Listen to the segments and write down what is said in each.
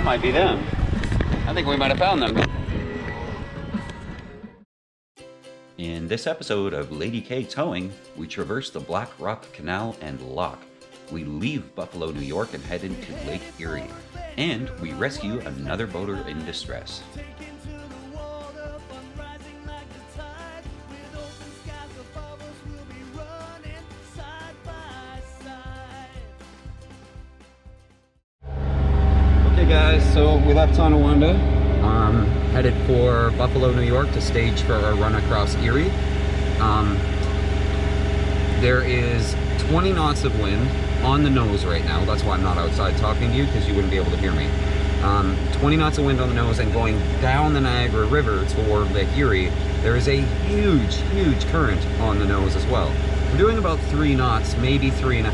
That might be them. I think we might have found them. In this episode of Lady K Towing, we traverse the Black Rock Canal and Lock. We leave Buffalo, New York and head into Lake Erie. And we rescue another boater in distress. Okay guys, so we left Tonawanda, headed for Buffalo, New York to stage for our run across Erie. There is 20 knots of wind on the nose right now. That's why I'm not outside talking to you, because you wouldn't be able to hear me. 20 knots of wind on the nose, and going down the Niagara River toward Lake Erie, there is a huge current on the nose as well. We're doing about 3 knots, maybe 3.5,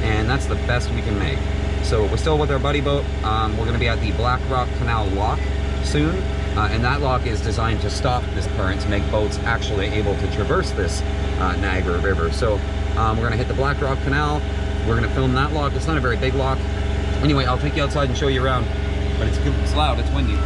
and that's the best we can make. So we're still with our buddy boat. We're going to be at the Black Rock Canal lock soon, and that lock is designed to stop this current to make boats actually able to traverse this Niagara River. So we're going to hit the Black Rock Canal. We're going to film that lock. It's not a very big lock. Anyway, I'll take you outside and show you around, but it's loud, it's windy.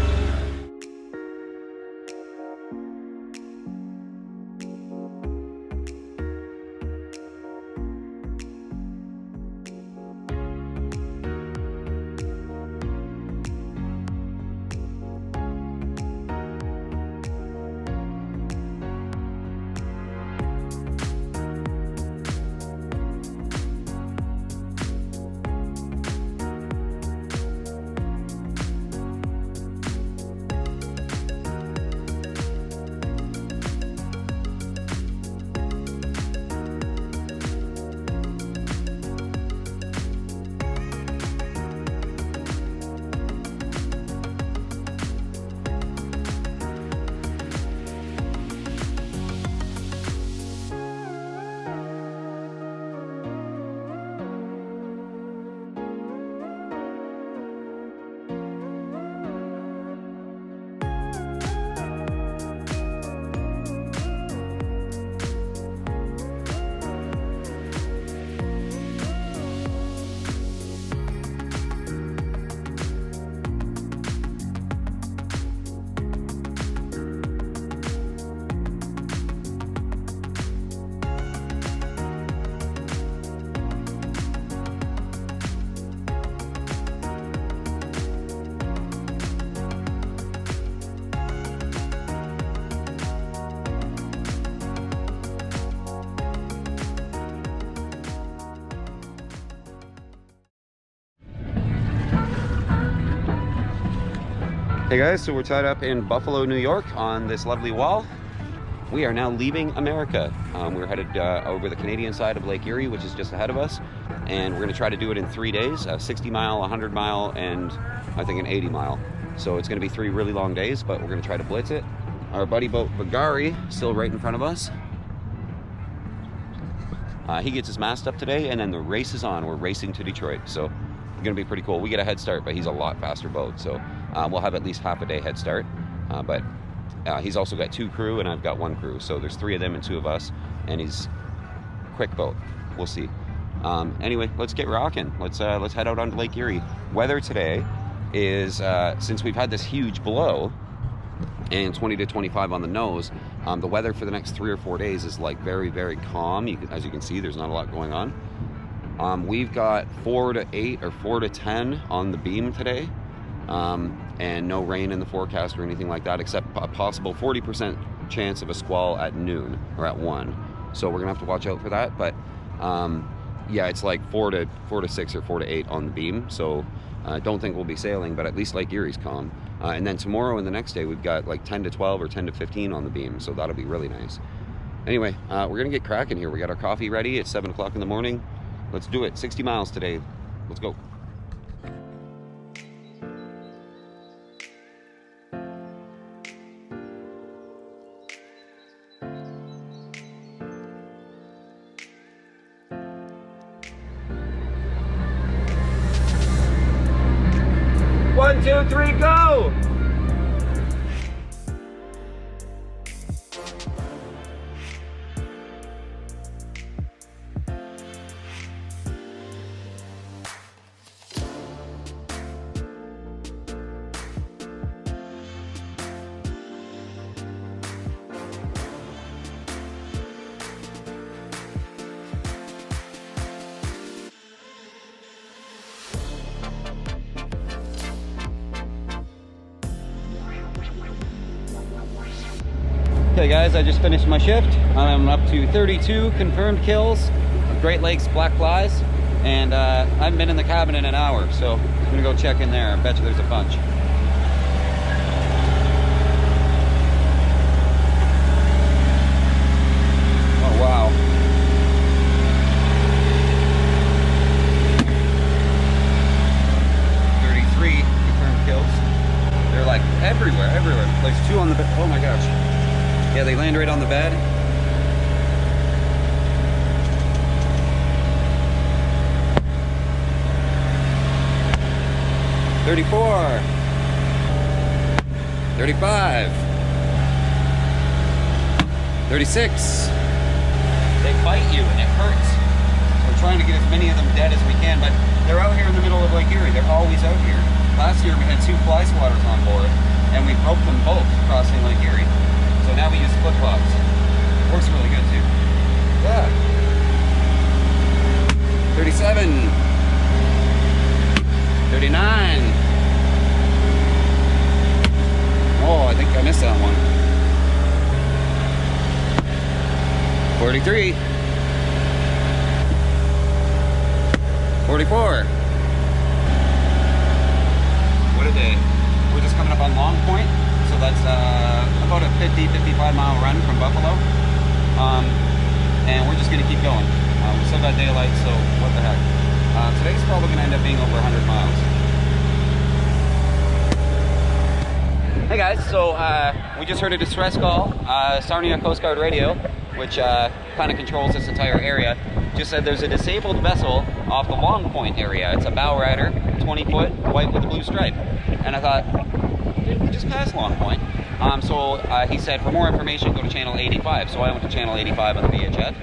Hey guys, so we're tied up in Buffalo, New York on this lovely wall. We are now leaving America. We're headed over the Canadian side of Lake Erie, which is just ahead of us. And we're gonna try to do it in 3 days, a 60 mile, 100 mile, and I think an 80 mile. So it's gonna be 3 really long days, but we're gonna try to blitz it. Our buddy boat Vagari, still right in front of us. He gets his mast up today, and then the race is on. We're racing to Detroit, so it's gonna be pretty cool. We get a head start, but he's a lot faster boat, so we'll have at least half a day head start. But he's also got 2 crew, and I've got 1 crew, so there's 3 of them and 2 of us, and he's quick boat. We'll see. Anyway, let's get rocking. Let's head out onto Lake Erie. Weather today is since we've had this huge blow and 20 to 25 on the nose, the weather for the next 3 or 4 days is like very calm. As you can see, there's not a lot going on. We've got 4 to 8 or 4 to 10 on the beam today, and no rain in the forecast or anything like that, except a possible 40% chance of a squall at noon or at 1. So we're gonna have to watch out for that. But yeah, it's like 4 to 6 or 4 to 8 on the beam. So I don't think we'll be sailing, but at least Lake Erie's calm. And then tomorrow and the next day, we've got like 10 to 12 or 10 to 15 on the beam. So that'll be really nice. Anyway, we're gonna get cracking here. We got our coffee ready. It's 7 o'clock in the morning. Let's do it. 60 miles today. Let's go. One, two, three, go! Okay guys, I just finished my shift. I'm up to 32 confirmed kills of Great Lakes black flies, and I haven't been in the cabin in an hour, so I'm gonna go check in there. I bet you there's a bunch. Oh wow. They're like everywhere. There's 2 on the bed. Oh my gosh. Yeah, they land right on the bed. $34, $35, $36. They bite you and it hurts. So we're trying to get as many of them dead as we can, but they're out here in the middle of Lake Erie. They're always out here. Last year we had 2 fly swatters on board, and we broke them both crossing Lake Erie. So now we use flip-flops. Works really good too. Yeah. 37. 39. Oh, I think I missed that one. 43. 44. What a day. We're just coming up on Long Point, so that's about a 50-55 mile run from Buffalo, and we're just going to keep going. We still got daylight, so what the heck. Today's probably going to end up being over 100 miles. Hey guys, so we just heard a distress call. Sarnia Coast Guard radio, which kind of controls this entire area, just said there's a disabled vessel off the Long Point area. It's a bow rider, 20 foot, white with a blue stripe. And I thought, dude, we just passed Long Point. So he said, for more information, go to channel 85. So I went to channel 85 on the VHF,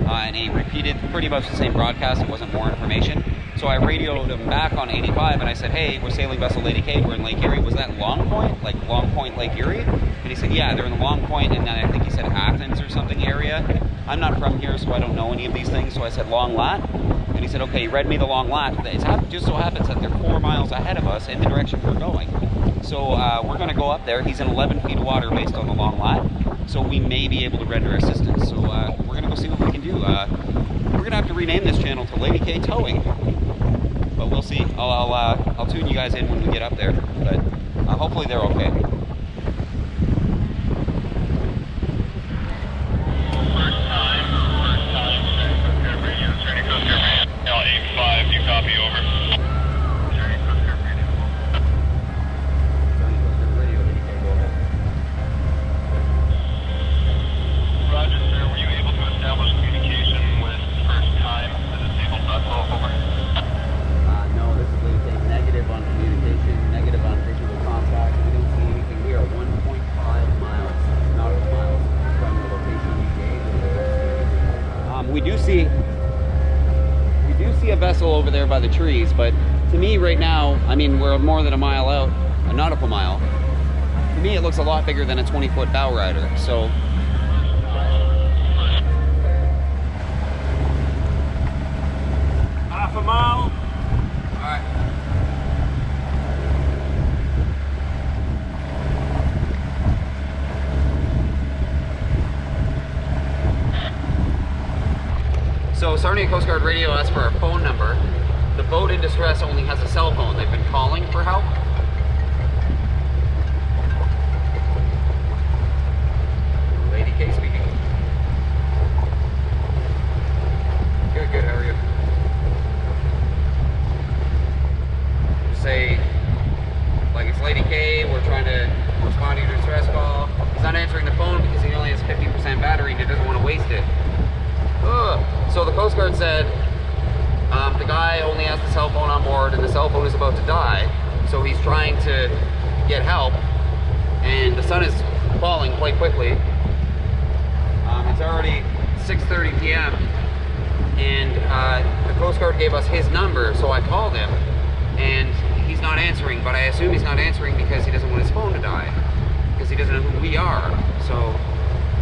and he repeated pretty much the same broadcast. It wasn't more information. So I radioed him back on 85, and I said, hey, we're sailing vessel Lady K, we're in Lake Erie. Was that Long Point? Like Long Point, Lake Erie? And he said, yeah, they're in the Long Point, and then I think he said Athens or something area. I'm not from here, so I don't know any of these things, so I said Long Lat. And he said, okay, he read me the Long Lat. It just so happens that they're 4 miles ahead of us in the direction we're going. So we're going to go up there. He's in 11 feet of water based on the Long Lat, so we may be able to render assistance. So we're going to go see what we can do. We're going to have to rename this channel to Lady K Towing, but we'll see. I'll tune you guys in when we get up there, but hopefully they're okay. We do see a vessel over there by the trees, but to me right now, I mean, we're more than a mile out, a nautical mile. To me, it looks a lot bigger than a 20-foot bow rider, so. Half a mile. All right. So Sarnia Coast Guard radio asked for our phone number. The boat in distress only has a cell phone. They've been calling for help. Lady K speaking. Good, how are you? Just say, like, it's Lady K, we're trying to respond to your distress call. He's not answering the phone because he only has 50% battery and he doesn't want to waste it. So the Coast Guard said the guy only has the cell phone on board and the cell phone is about to die, so he's trying to get help, and the sun is falling quite quickly. It's already 6:30 p.m. and the Coast Guard gave us his number, so I called him and he's not answering, but I assume he's not answering because he doesn't want his phone to die, because he doesn't know who we are. So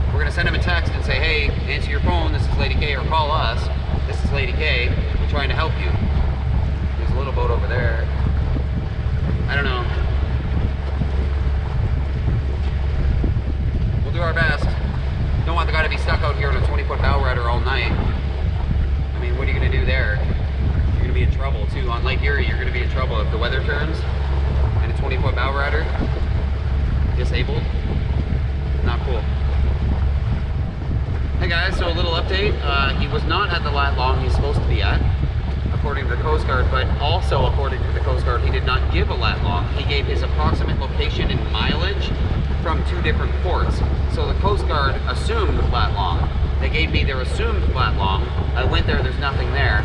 we're going to send him a text and say, hey, answer your phone, this is Lady K, or call us, this is Lady K, we're trying to help you. There's a little boat over there. I don't know. We'll do our best. weather turns, and a 20-foot bow rider disabled. Not cool. Hey guys, so a little update. He was not at the lat long he's supposed to be at, according to the Coast Guard, but also according to the Coast Guard, he did not give a lat long. He gave his approximate location and mileage from 2 different ports. So the Coast Guard assumed lat long. They gave me their assumed lat long. I went there, there's nothing there.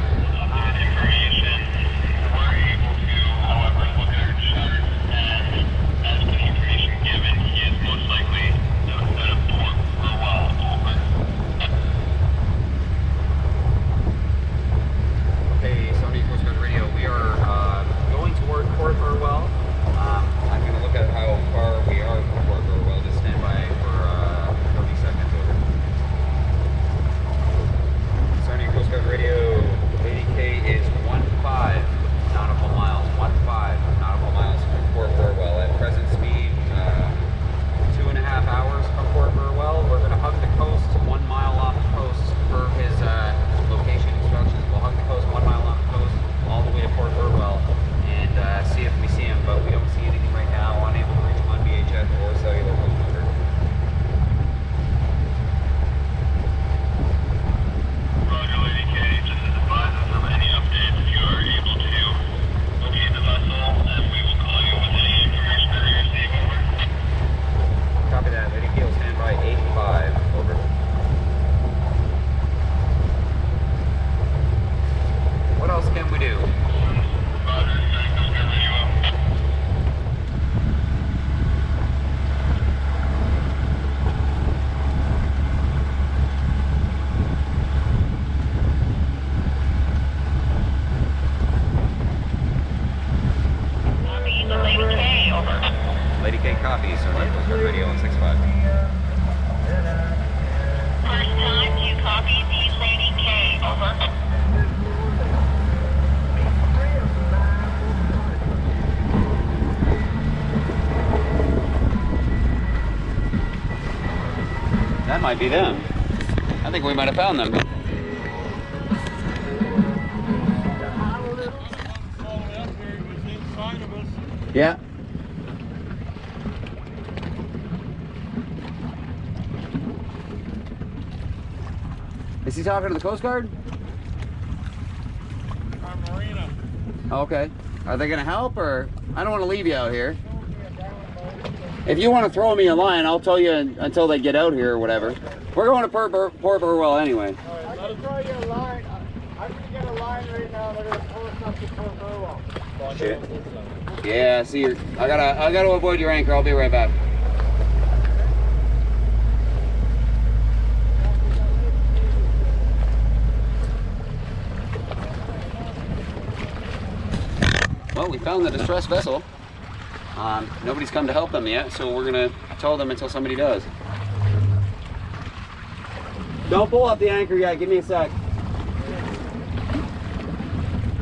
That might be them. I think we might have found them. Yeah. Is he talking to the Coast Guard? Our marina. Okay. Are they going to help, or? I don't want to leave you out here. If you want to throw me a line, I'll tell you until they get out here or whatever. We're going to Port Burwell anyway. All right, let us throw you a line. I'm going to get a line right now. They're going to pull us up to Port Burwell. Shit. Yeah, see, I gotta avoid your anchor. I'll be right back. Well, we found the distressed vessel. Nobody's come to help them yet, so we're gonna tow them until somebody does. Don't pull up the anchor yet. Give me a sec.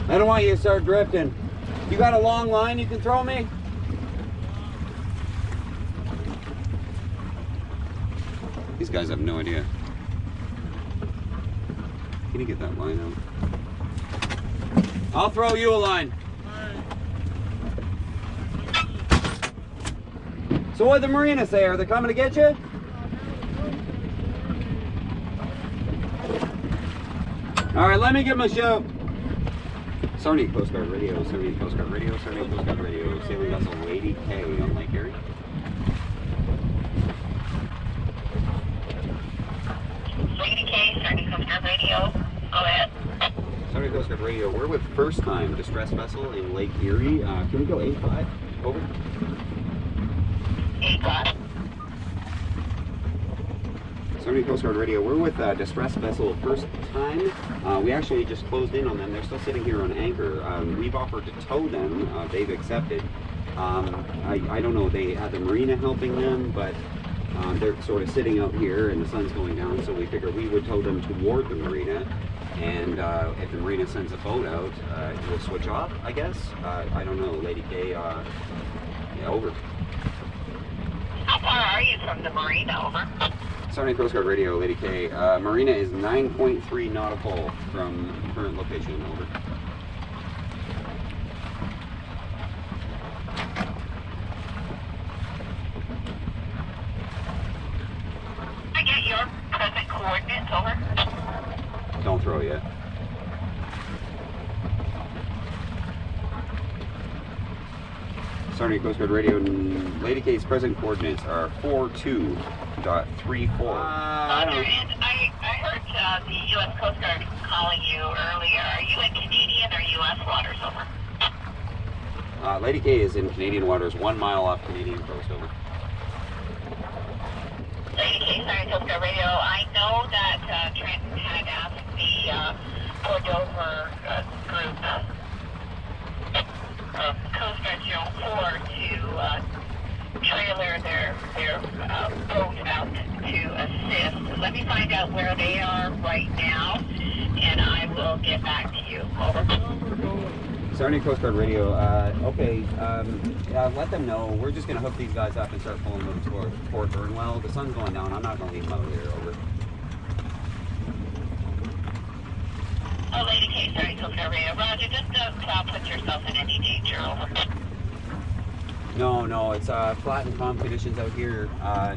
I don't want you to start drifting. You got a long line you can throw me? These guys have no idea. Can you get that line out? I'll throw you a line. So what'd the marina say? Are they coming to get you? All right, let me give them a shout. Sarnia Coast Guard Radio, Sarnia Coast Guard Radio, Sarnia Coast Guard Radio, sailing vessel Lady K on Lake Erie. Lady K, Sarnia Coast Guard Radio, go ahead. Sarnia Coast Guard Radio, we're with first time distress vessel in Lake Erie. Can we go 8-5? Over. 8-5. Sarnia Coast Guard Radio, we're with distress vessel first time. We actually just closed in on them. They're still sitting here on anchor. We've offered to tow them. They've accepted. I don't know, they had the marina helping them, but they're sort of sitting out here and the sun's going down, so we figured we would tow them toward the marina. And if the marina sends a boat out, we'll switch off, I guess. I don't know, Lady K, yeah, over. How far are you from the marina, over? Sarnia Coast Guard Radio, Lady K. Marina is 9.3 nautical from current location, over. coordinates, over. Don't throw yet. Sarnia Coast Guard Radio, Lady K's present coordinates are 42.34. I heard the U.S. Coast Guard calling you earlier. Are you in Canadian or U.S. waters, over? Lady K is in Canadian waters, 1 mile off Canadian coast, over. Lady K, Sarnia Coast Guard Radio. I know that Trenton had asked the Cordova group of Coast Guard 04 to trailer their boat out to assist. Let me find out where they are right now, and I will get back to you. Over. Sarnia Coast Guard Radio, okay, let them know. We're just going to hook these guys up and start pulling them toward Port Burnwell. The sun's going down. I'm not going to leave them out here, over. Oh, Lady K, Sarnia Coast Guard Radio. Roger, just don't put yourself in any danger, over. No, it's flat and calm conditions out here.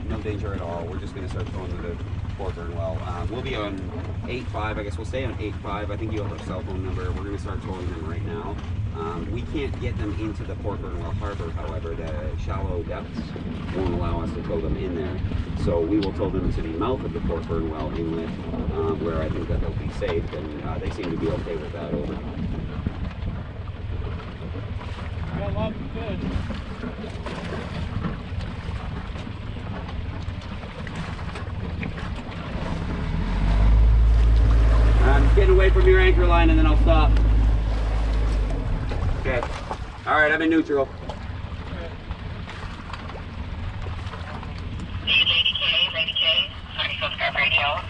No danger at all. We're just going to start going to the Port Burnwell. We'll be on 8.5. I guess we'll stay on 8.5. I think you have our cell phone number. We're going to start towing them right now. We can't get them into the Port Burnwell Harbor, however. The shallow depths won't allow us to tow them in there. So we will tow them to the mouth of the Port Burnwell inlet, where I think that they'll be safe, and they seem to be okay with that, over. I love good. I'm getting away from your anchor line and then I'll stop. Okay. Alright, I'm in neutral. Lady K, Sarnia Coast Guard Radio.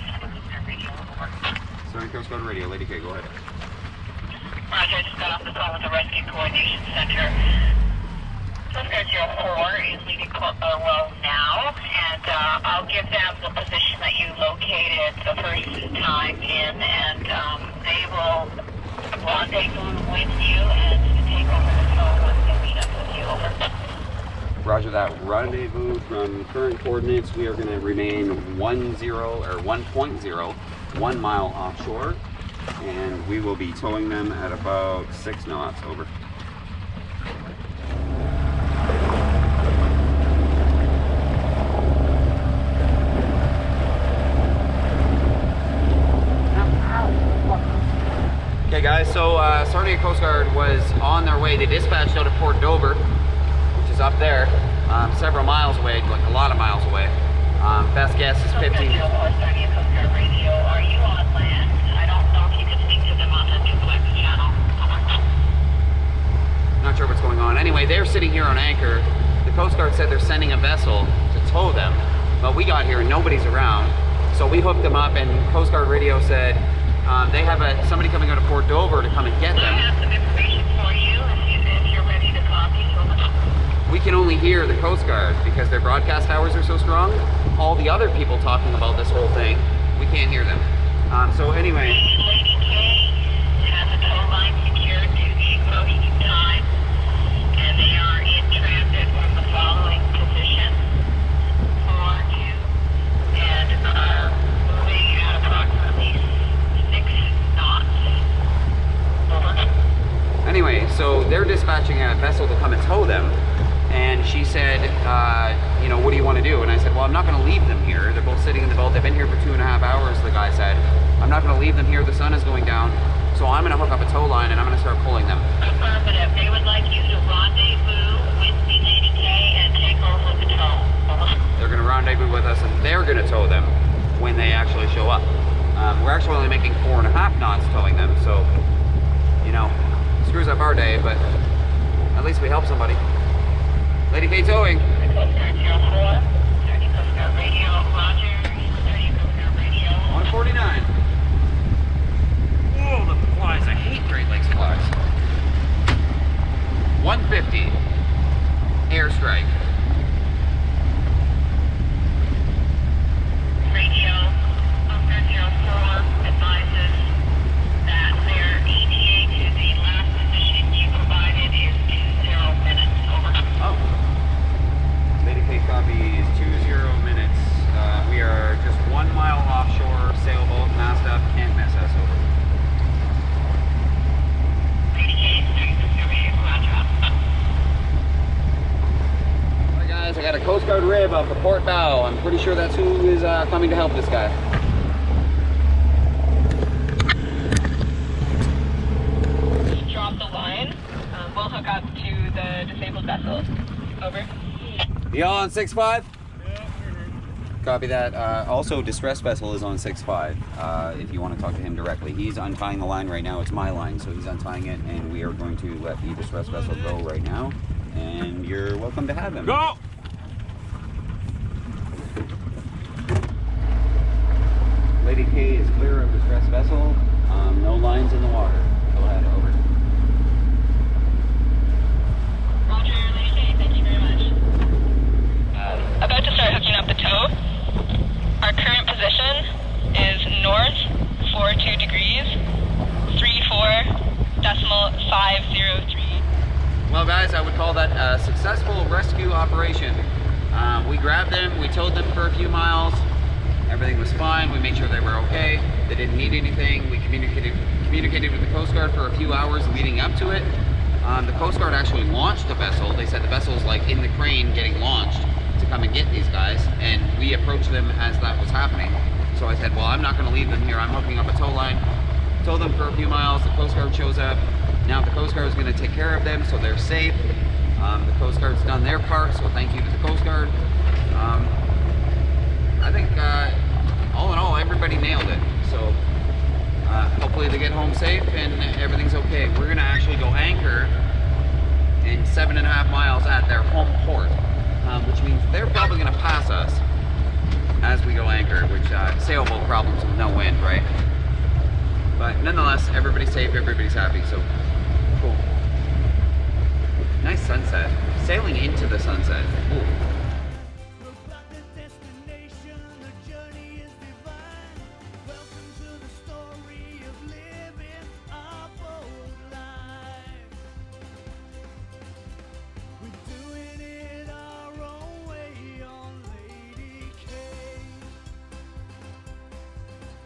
Sarnia Coast Guard Radio, Lady K, go ahead. Roger, I just got off the phone with the Rescue Coordination Center. Coast Guard 04 is leaving Port Burnwell now, and I'll give them the position that you located the first time in, and they will rendezvous with you and take over the phone once they meet up with you, over. Roger that. Rendezvous from current coordinates. We are going to remain 1.0, 1 mile offshore, and we will be towing them at about 6 knots, over. Okay guys, so Sarnia Coast Guard was on their way. They dispatched out of Port Dover, which is up there, several miles away, like a lot of miles away. Best guess is 15. Sarnia Coast Guard Radio, are you on land? I don't know if you can speak to them on the duplex channel. Not sure what's going on. Anyway, they're sitting here on anchor. The Coast Guard said they're sending a vessel to tow them, but we got here and nobody's around. So we hooked them up, and Coast Guard Radio said they have somebody coming out of Port Dover to come and get them. I have some information for you if you're ready to copy. We can only hear the Coast Guard because their broadcast hours are so strong. All the other people talking about this whole thing, we can't hear them. So anyway. Lady K has a tow line secured to the approaching time, and they are in transit from the following position: 4-2, and are moving at approximately 6 knots. Over. Anyway, so they're dispatching a vessel to come and tow them, and she said, what do you want to do? And I said, well, I'm not going to leave them here. They're both sitting in the boat. They've been here for 2.5 hours, the guy said. I'm not going to leave them here. The sun is going down. So I'm going to hook up a tow line and I'm going to start pulling them. Affirmative. They would like you to rendezvous with the Lady K and take over the tow. Over. They're going to rendezvous with us and they're going to tow them when they actually show up. We're actually only making 4.5 knots towing them, so, screws up our day, but at least we help somebody. Lady K towing. Coast Guard 04, Sarnia Coast Guard Radio, Roger, Sarnia Coast Guard Radio. 149. Whoa, the flies. I hate Great Lakes flies. 150. Airstrike. Radio, Coast Guard 04 advises that their ETA to the last position you provided is 20 minutes. Over. Oh. Lady K copies 20 minutes. We are just 1 mile offshore, Guard rib off the port bow. I'm pretty sure that's who is coming to help this guy. Drop the line. We'll hook up to the disabled vessel. Over. You all on 6-5? Copy that. Also, distress vessel is on 6-5. If you want to talk to him directly, he's untying the line right now. It's my line, so he's untying it, and we are going to let the distress vessel go right now. And you're welcome to have him. Go! Lady K is clear of distress vessel. No lines in the water. Go ahead. Over. Roger, Lady K. Thank you very much. About to start hooking up the tow. Our current position is north 42 degrees, 34.503. Well, guys, I would call that a successful rescue operation. We grabbed them, we towed them for a few miles. Everything was fine. We made sure they were okay. They didn't need anything. We communicated with the Coast Guard for a few hours leading up to it. The Coast Guard actually launched the vessel. They said the vessel was like in the crane getting launched to come and get these guys, and we approached them as that was happening. So I said, well, I'm not going to leave them here. I'm hooking up a tow line. Tow them for a few miles. The Coast Guard shows up. Now the Coast Guard is going to take care of them so they're safe. The Coast Guard's done their part, so thank you to the Coast Guard. I think all in all, everybody nailed it. So hopefully they get home safe and everything's okay. We're gonna actually go anchor in 7.5 miles at their home port, which means they're probably gonna pass us as we go anchor, which sailboat problems with no wind, right? But nonetheless, everybody's safe, everybody's happy, so cool. Nice sunset. Sailing into the sunset. Ooh.